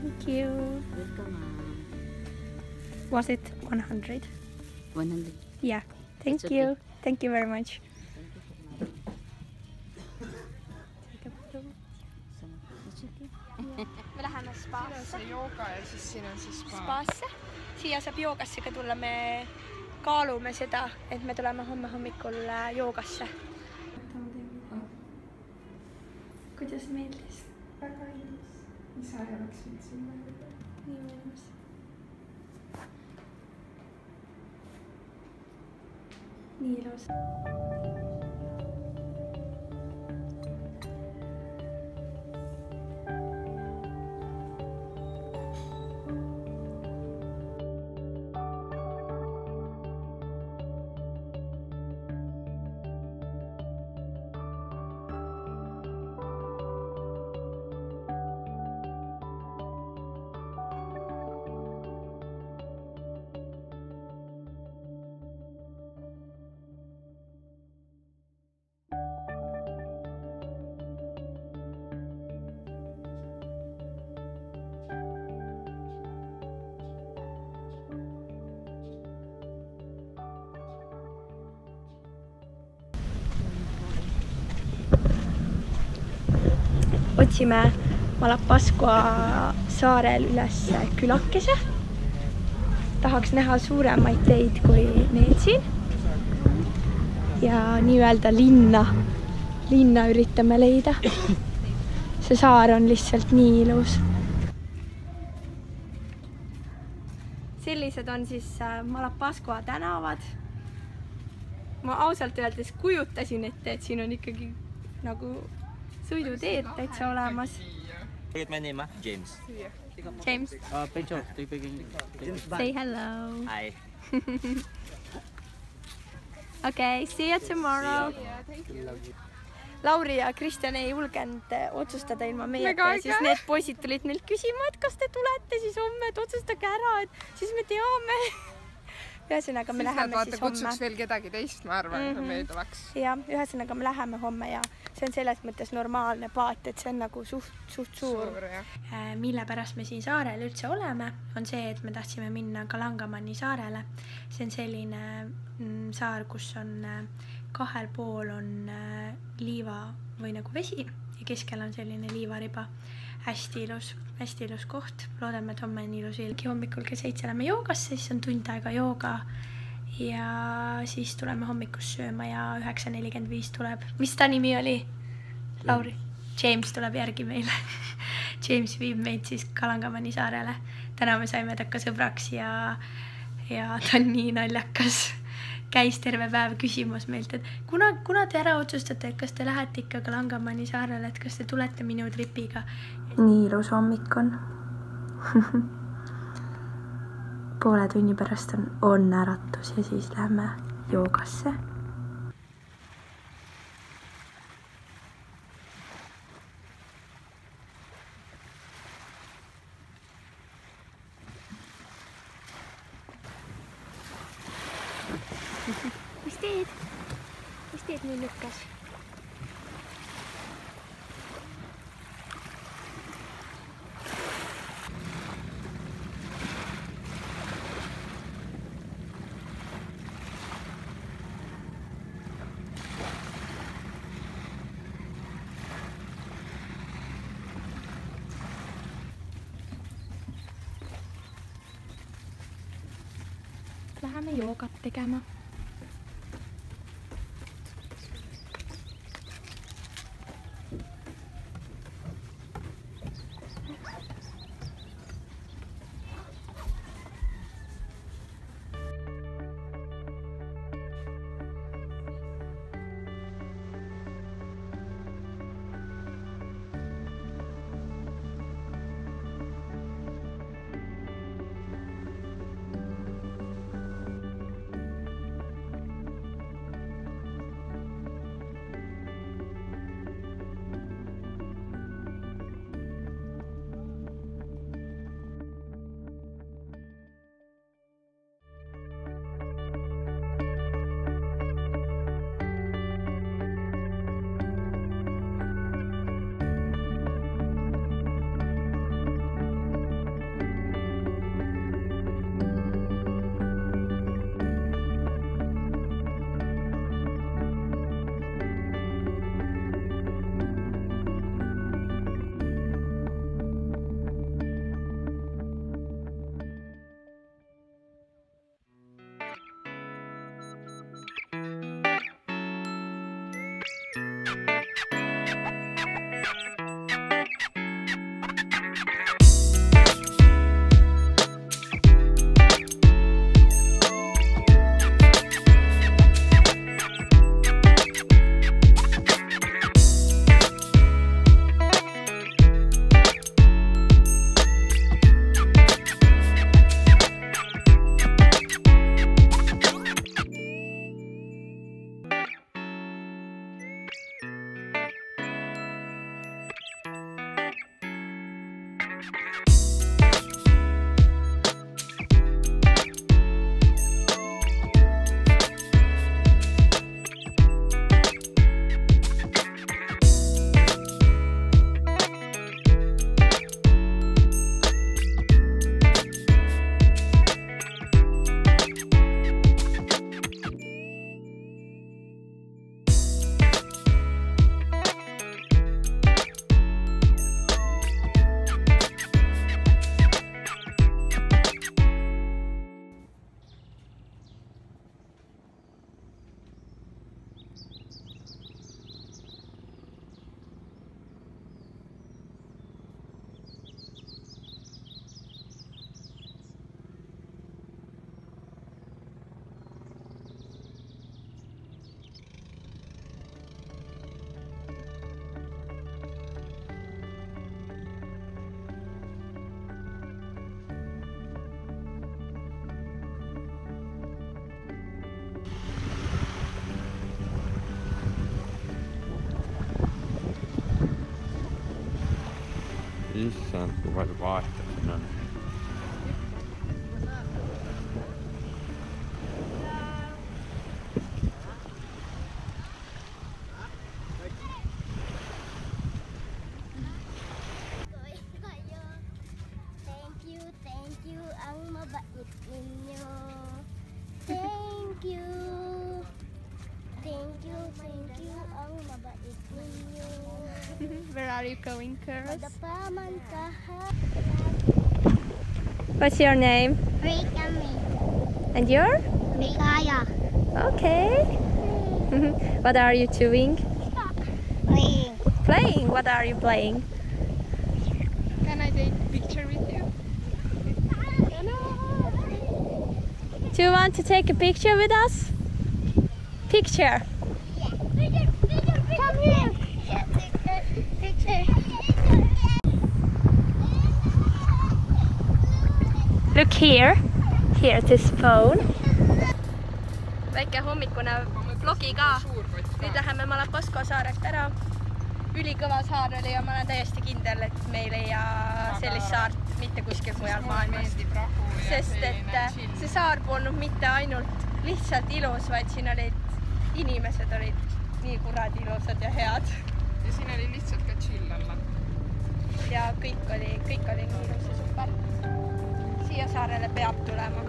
Thank you. Welcome. Was it 100? 100. Yeah. Thank It's you. okay. Thank you very much. It's okay. Me läheme spaasse. Siin on see jooga ja siis siin on see spa. Spaasse. Siia saab joogasse ka tulla. Me kaalume seda, et me tuleme homme hommikul joogasse. Kuidas meeldis? Väga ilus. Isa ei oleks mind sinna juba. Nii mõnus. Nii ilus. Otsime Malapaskua saarel üles külakese. Tahaks näha suuremaid teid kui need siin. Ja nii-öelda linna üritame leida. See saar on lihtsalt nii ilus. Sellised on siis Malapaskua tänavad. Ma ausalt öeldes kujutasin ette, et siin on ikkagi nagu sõiduteed täitsa olemas. Forget my name, James. James. Pencho, Say hello. Hi. Okay, see you tomorrow. Lauri ja Kristjan ei julgenud otsustada ilma meieta ja siis need poisid tulid neilt küsima, et kas te tulete siis homme, et otsustage ära, et siis me teame. Ühesõnaga me läheme siis homme. Kutsuks veel kedagi teist, ma arvan, et me ei tuleks. Ja, ühesõnaga me läheme homme ja see on selles mõttes normaalne paat, et see on nagu suht suur. Mille pärast me siin saarel üldse oleme, on see, et me tahtsime minna Kalangamanni saarele. See on selline saar, kus on kahel pool on liiva või nagu vesi ja keskel on selline liivariba. Hästi ilus koht. Loodame, et homme on ilus ilm. Hommikul kell 7 läheme joogasse, siis on tund aega jooga ja siis tuleme hommikus sööma ja 9:45 tuleb. Mis ta nimi oli? Lauri? James tuleb järgi meile. James viib meid siis Kalangamanni saarele. Täna me saime takka sõbraks ja ta on nii naljakas. Käis terve päev küsimus meilt, et kuna te ära otsustate, et kas te lähete ikka Kalangamanni saarele, et kas te tulete minu tripiga. Nii ilus hommik on. Poole tunni pärast on äratus ja siis lähme joogasse. Mis teed? Mis teed nii lükkas? Läheme joogat tegema. issand, kui palju paate siin on. Thank you, ang mabait ninyo. Thank you. Thank you, ang mabait ninyo. Where are you going, girls? Madapaman kaha. What's your name? Kami. And your? Mikaya. Okay. What are you doing? Playing. Playing? What are you playing? Can I take a picture with you? Do you want to take a picture with us? Picture. Come here. Picture. Look here. Here this phone. Väike hommikune vlogi ka. Nüüd läheme Malakosko saarelt ära. Ülikõva saar oli ja ma olen täiesti kindel, et me ei leia sellist saart mitte kuskil mujal maailmas. Sest et see saar polnud mitte ainult lihtsalt ilus, vaid siin olid inimesed olid nii kuradi ilusad ja head. Ja siin oli lihtsalt ka chill olla. Ja kõik oli nii ilus ja super. Siia saarele peab tulema.